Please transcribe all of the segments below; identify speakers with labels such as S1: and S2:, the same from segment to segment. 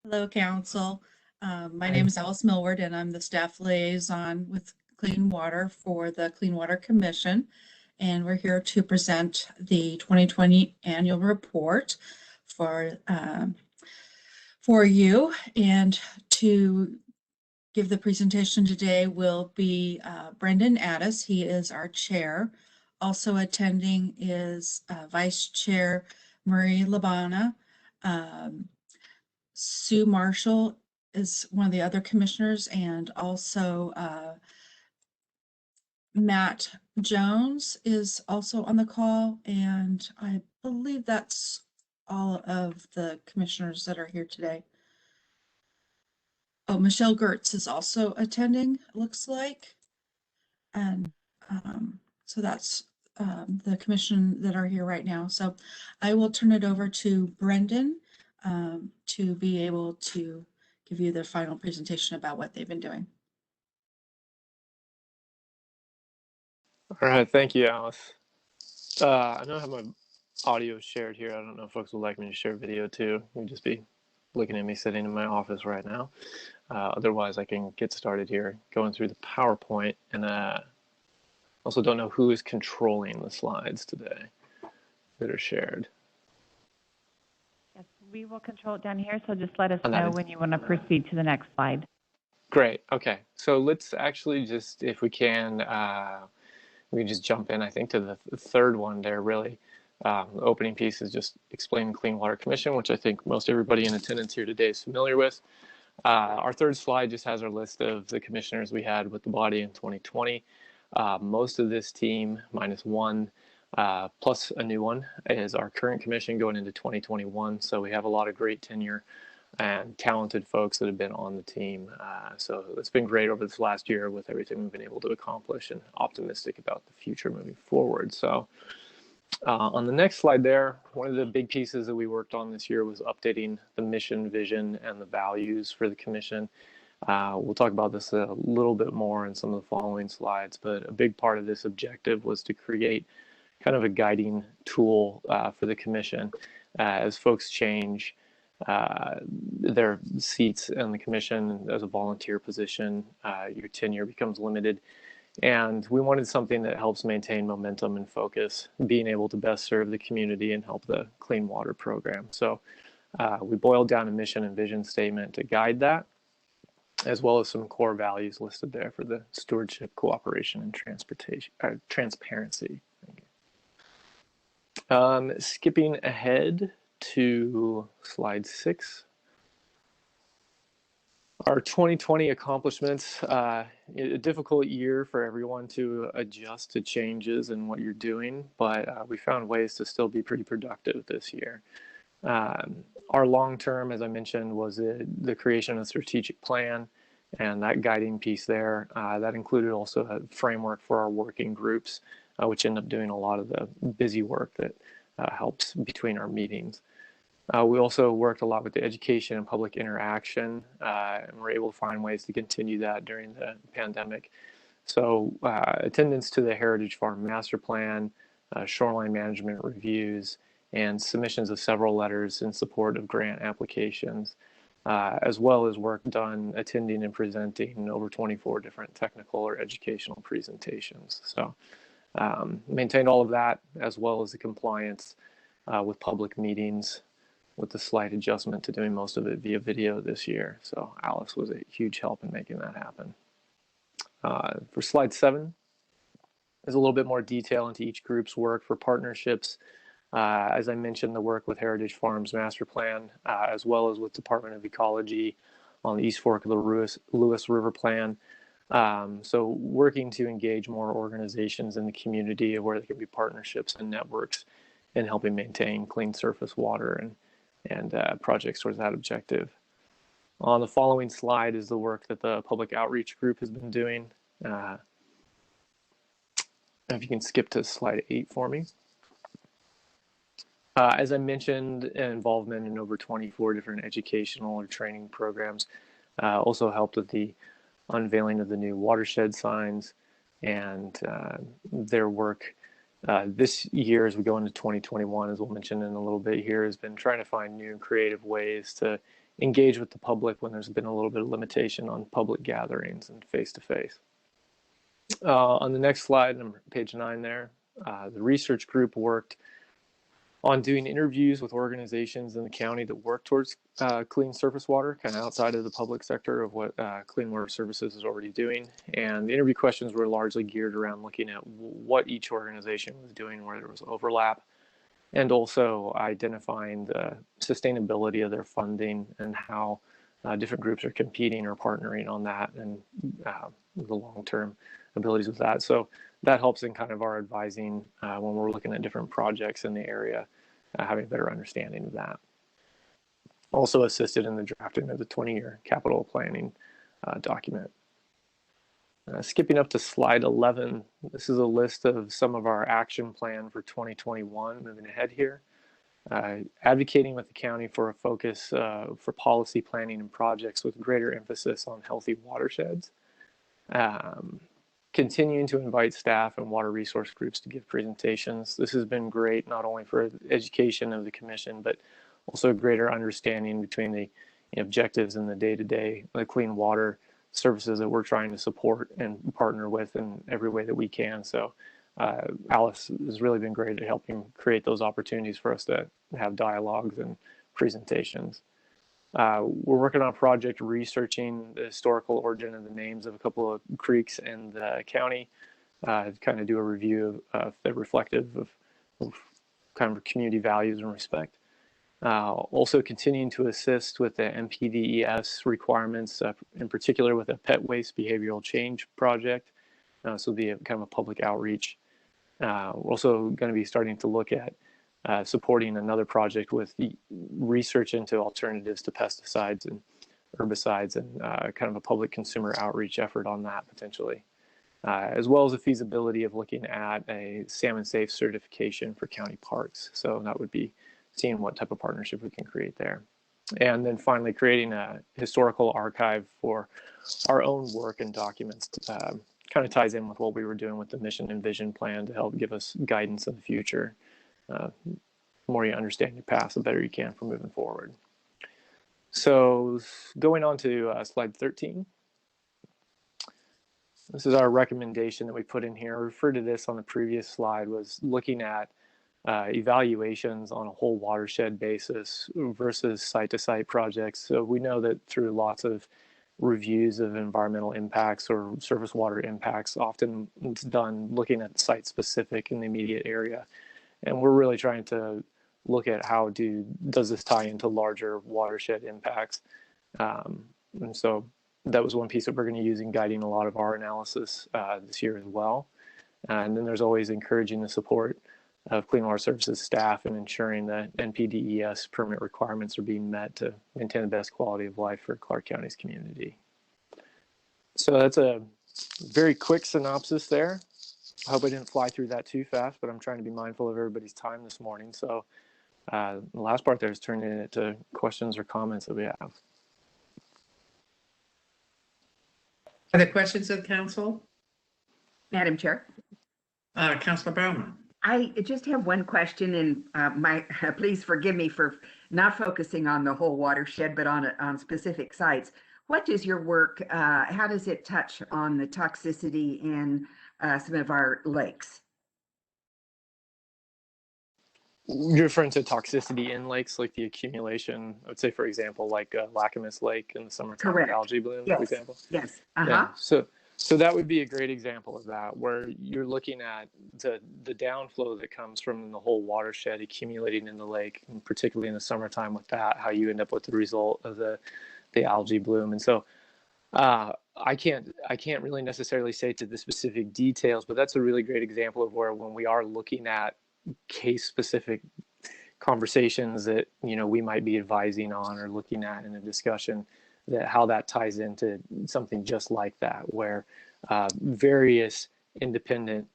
S1: Hello, Council. My name is Alice Millward, and I'm the staff liaison with Clean Water for the Clean Water Commission. And we're here to present the 2020 annual report for you. And to give the presentation today will be Brendan Addis. He is our chair. Also attending is Vice Chair Marie Labana. Sue Marshall is one of the other commissioners, and also Matt Jones is also on the call, and I believe that's all of the commissioners that are here today. Oh, Michelle Gertz is also attending, it looks like. And so that's the commission that are here right now. So I will turn it over to Brendan to be able to give you the final presentation about what they've been doing.
S2: All right, thank you, Alice. I know I have my audio shared here. I don't know if folks would like me to share video too. You'd just be looking at me sitting in my office right now. Otherwise, I can get started here going through the PowerPoint, and also don't know who is controlling the slides today that are shared.
S3: Yes, we will control it down here, so just let us know when you want to proceed to the next slide.
S2: Great. Okay, so let's actually just, if we can just jump in, I think, to the third one there, really. The opening piece is just explaining the Clean Water Commission, which I think most everybody in attendance here today is familiar with. Our third slide just has our list of the commissioners we had with the body in 2020. Most of this team, minus one, plus a new one, is our current commission going into 2021. So we have a lot of great tenure and talented folks that have been on the team. So it's been great over this last year with everything we've been able to accomplish, and optimistic about the future moving forward. So on the next slide there, one of the big pieces that we worked on this year was updating the mission, vision, and the values for the commission. We'll talk about this a little bit more in some of the following slides, but a big part of this objective was to create kind of a guiding tool for the commission as folks change their seats in the commission. As a volunteer position, your tenure becomes limited. And we wanted something that helps maintain momentum and focus, being able to best serve the community and help the clean water program. So we boiled down a mission and vision statement to guide that, as well as some core values listed there for the stewardship, cooperation, and transparency. Skipping ahead to slide 6. Our 2020 accomplishments, a difficult year for everyone to adjust to changes in what you're doing, but we found ways to still be pretty productive this year. Our long-term, as I mentioned, was the creation of a strategic plan, and that guiding piece there, that included also a framework for our working groups, which end up doing a lot of the busy work that helps between our meetings. We also worked a lot with the education and public interaction, and were able to find ways to continue that during the pandemic. So attendance to the Heritage Farm Master Plan, shoreline management reviews, and submissions of several letters in support of grant applications, as well as work done attending and presenting over 24 different technical or educational presentations. So maintained all of that, as well as the compliance with public meetings, with the slight adjustment to doing most of it via video this year. So Alice was a huge help in making that happen. For slide 7, there's a little bit more detail into each group's work for partnerships. As I mentioned, the work with Heritage Farms Master Plan, as well as with Department of Ecology on the East Fork of the Lewis River Plan. So working to engage more organizations in the community where there can be partnerships and networks in helping maintain clean surface water and projects towards that objective. On the following slide is the work that the public outreach group has been doing. If you can skip to slide 8 for me. As I mentioned, involvement in over 24 different educational or training programs also helped with the unveiling of the new watershed signs, and their work this year, as we go into 2021, as we'll mention in a little bit here, has been trying to find new and creative ways to engage with the public when there's been a little bit of limitation on public gatherings and face-to-face. On the next slide, page 9 there, the research group worked on doing interviews with organizations in the county that work towards clean surface water, kind of outside of the public sector of what Clean Water Services is already doing. And the interview questions were largely geared around looking at what each organization was doing, where there was overlap, and also identifying the sustainability of their funding and how different groups are competing or partnering on that, and the long-term abilities of that. So that helps in kind of our advising when we're looking at different projects in the area, having a better understanding of that. Also assisted in the drafting of the 20-year capital planning document. Skipping up to slide 11, this is a list of some of our action plan for 2021, moving ahead here. Advocating with the county for a focus for policy planning and projects with greater emphasis on healthy watersheds. Continuing to invite staff and water resource groups to give presentations. This has been great, not only for education of the commission, but also greater understanding between the objectives and the day-to-day clean water services that we're trying to support and partner with in every way that we can. So Alice has really been great at helping create those opportunities for us to have dialogues and presentations. We're working on a project researching the historical origin of the names of a couple of creeks in the county, to kind of do a review of the reflective of kind of community values and respect. Also continuing to assist with the NPDES requirements, in particular with a pet waste behavioral change project. So be kind of a public outreach. We're also going to be starting to look at supporting another project with the research into alternatives to pesticides and herbicides, and kind of a public consumer outreach effort on that potentially, as well as the feasibility of looking at a salmon safe certification for county parks. So that would be seeing what type of partnership we can create there. And then finally creating a historical archive for our own work and documents. Kind of ties in with what we were doing with the mission and vision plan to help give us guidance in the future. The more you understand your past, the better you can for moving forward. So going on to slide 13. This is our recommendation that we put in here. I referred to this on the previous slide, was looking at evaluations on a whole watershed basis versus site-to-site projects. So we know that through lots of reviews of environmental impacts or surface water impacts, often it's done looking at site-specific in the immediate area. And we're really trying to look at how does this tie into larger watershed impacts. And so that was one piece that we're going to use in guiding a lot of our analysis this year as well. And then there's always encouraging the support of Clean Water Services staff and ensuring that NPDES permit requirements are being met to maintain the best quality of life for Clark County's community. So that's a very quick synopsis there. I hope I didn't fly through that too fast, but I'm trying to be mindful of everybody's time this morning. So the last part there is turning it to questions or comments that we have.
S4: Other questions of council?
S5: Madam Chair.
S4: Councilor Bowman.
S5: I just have one question, and please forgive me for not focusing on the whole watershed, but on specific sites. What does your work, how does it touch on the toxicity in some of our lakes?
S2: You're referring to toxicity in lakes, like the accumulation, I would say, for example, like Lacamas Lake in the summertime.
S5: Correct.
S2: Algae bloom,
S5: Yes.
S2: for example.
S5: Yes.
S2: Yeah. So that would be a great example of that, where you're looking at the downflow that comes from the whole watershed accumulating in the lake, and particularly in the summertime with that, how you end up with the result of the algae bloom. And so I can't really necessarily say to the specific details, but that's a really great example of where when we are looking at case specific conversations that we might be advising on or looking at in a discussion, that how that ties into something just like that, where various independent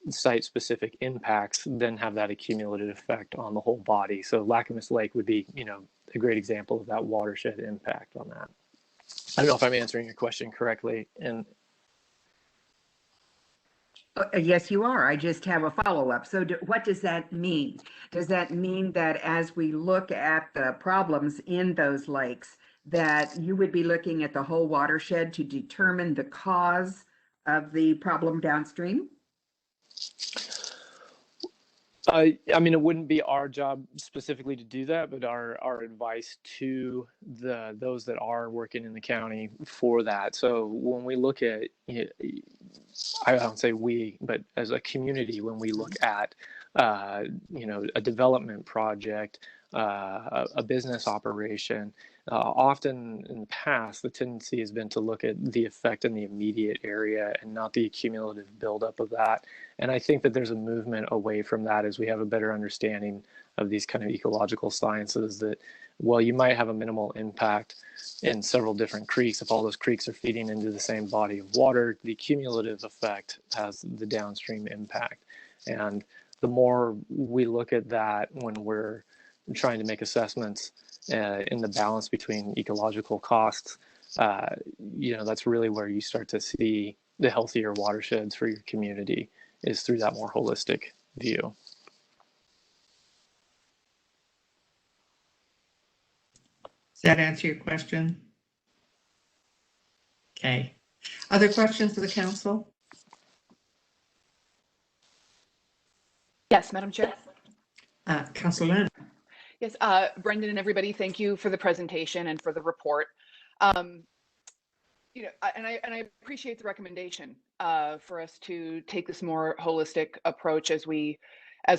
S2: site-specific impacts then have that accumulative effect on the whole body. So Lacamas Lake would be, a great example of that watershed impact on that. I don't know if I'm answering your question correctly. And
S5: Yes, you are. I just have a follow-up. So what does that mean? Does that mean that as we look at the problems in those lakes, that you would be looking at the whole watershed to determine the cause of the problem downstream?
S2: I mean, it wouldn't be our job specifically to do that, but our advice to those that are working in the county for that. So when we look at, I don't say we, but as a community, when we look at, a development project, a business operation, often in the past, the tendency has been to look at the effect in the immediate area and not the cumulative buildup of that. And I think that there's a movement away from that as we have a better understanding of these kind of ecological sciences that, well, you might have a minimal impact in several different creeks. If all those creeks are feeding into the same body of water, the cumulative effect has the downstream impact. And the more we look at that when we're trying to make assessments in the balance between ecological costs, that's really where you start to see the healthier watersheds for your community, is through that more holistic view.
S4: Does that answer your question? Okay. Other questions to the council?
S6: Yes, Madam Chair.
S4: Councilor Lynn.
S6: Yes, Brendan and everybody, thank you for the presentation and for the report. And I appreciate the recommendation for us to take this more holistic approach as we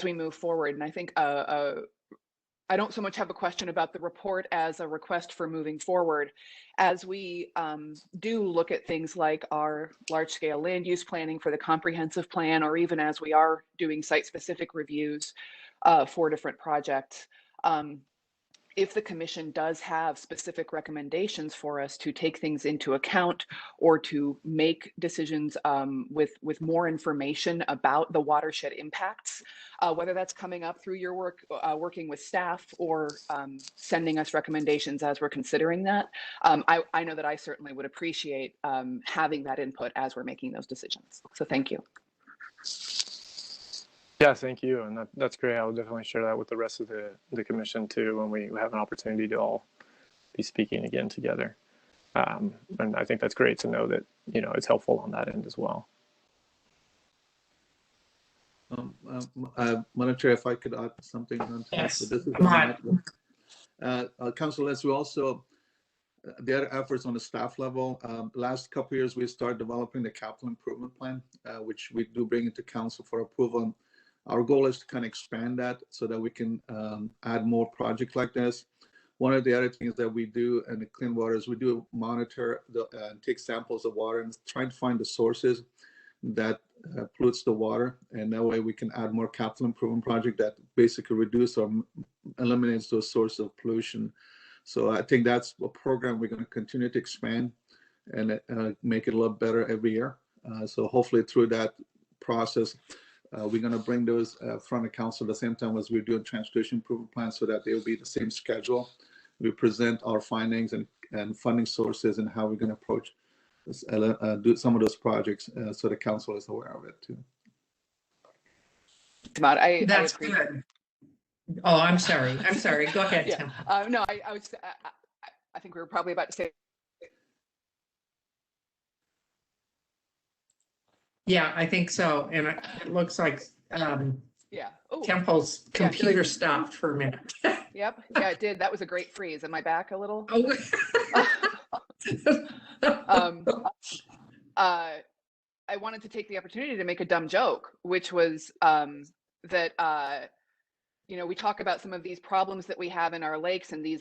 S6: move forward. And I think I don't so much have a question about the report as a request for moving forward as we do look at things like our large-scale land use planning for the comprehensive plan, or even as we are doing site-specific reviews for different projects. If the commission does have specific recommendations for us to take things into account or to make decisions with more information about the watershed impacts, whether that's coming up through your work, working with staff, or sending us recommendations as we're considering that, I know that I certainly would appreciate having that input as we're making those decisions. So thank you.
S2: Yeah, thank you. And that's great. I'll definitely share that with the rest of the commission too, when we have an opportunity to all be speaking again together. And I think that's great to know that, it's helpful on that end as well.
S7: Madam Chair, if I could add something on top.
S4: Yes,
S7: So this is
S4: come on.
S7: Council, as we also, there are efforts on the staff level. Last couple of years, we started developing the capital improvement plan, which we do bring into council for approval. Our goal is to kind of expand that so that we can add more projects like this. One of the other things that we do in the clean water is we do monitor take samples of water and trying to find the sources that pollutes the water, and that way we can add more capital improvement project that basically reduce or eliminates those sources of pollution. So I think that's a program we're going to continue to expand and make it a little better every year. So hopefully through that process, we're going to bring those front of council at the same time as we're doing transportation improvement plans, so that they will be the same schedule. We present our findings and funding sources and how we're going to approach this, do some of those projects, so the council is aware of it too.
S4: That's good. Oh, I'm sorry. Go ahead, Tim.
S6: No, I think we were probably about to say.
S4: Yeah, I think so. And it looks like
S6: Yeah. Ooh.
S4: Temple's computer stopped for a minute.
S6: Yep. Yeah, it did. That was a great freeze. Am I back a little?
S4: Oh.
S6: I wanted to take the opportunity to make a dumb joke, which was that we talk about some of these problems that we have in our lakes and these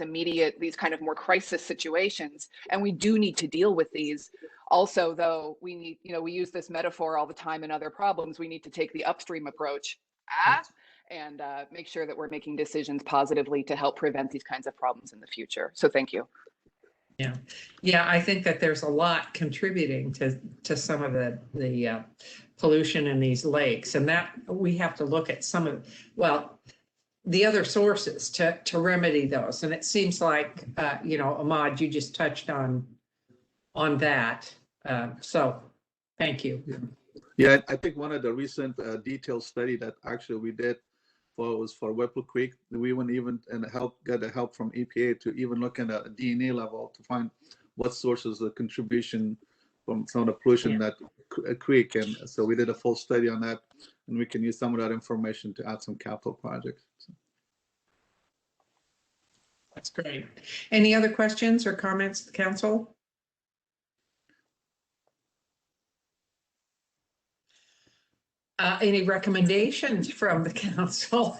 S6: kind of more crisis situations, and we do need to deal with these. Also, though, we need, we use this metaphor all the time in other problems. We need to take the upstream approach and make sure that we're making decisions positively to help prevent these kinds of problems in the future. So thank you.
S4: Yeah, I think that there's a lot contributing to some of the pollution in these lakes, and that we have to look at some of, the other sources to remedy those. And it seems like, Ahmad, you just touched on that. So thank you.
S7: Yeah, I think one of the recent detailed study that actually we did was for Whipple Creek. We went even and got the help from EPA to even look at a DNA level to find what sources of contribution from some of the pollution that creek. And so we did a full study on that, and we can use some of that information to add some capital projects. So.
S4: That's great. Any other questions or comments, council? Any recommendations from the council?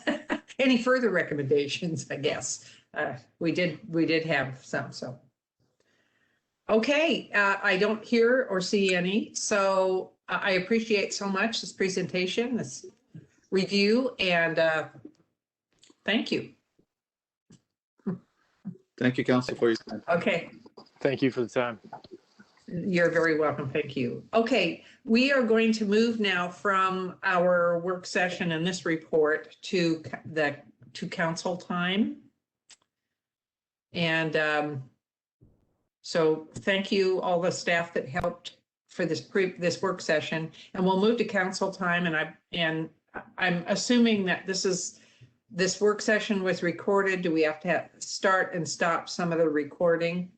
S4: Any further recommendations, I guess? We did have some, so. Okay, I don't hear or see any, so I appreciate so much this presentation, this review, and thank you.
S7: Thank you, council, for your time.
S4: Okay.
S2: Thank you for the time.
S4: You're very welcome. Thank you. Okay, we are going to move now from our work session and this report to council time. And so thank you, all the staff that helped for this work session. And we'll move to council time. And I'm assuming that this work session was recorded. Do we have to start and stop some of the recording?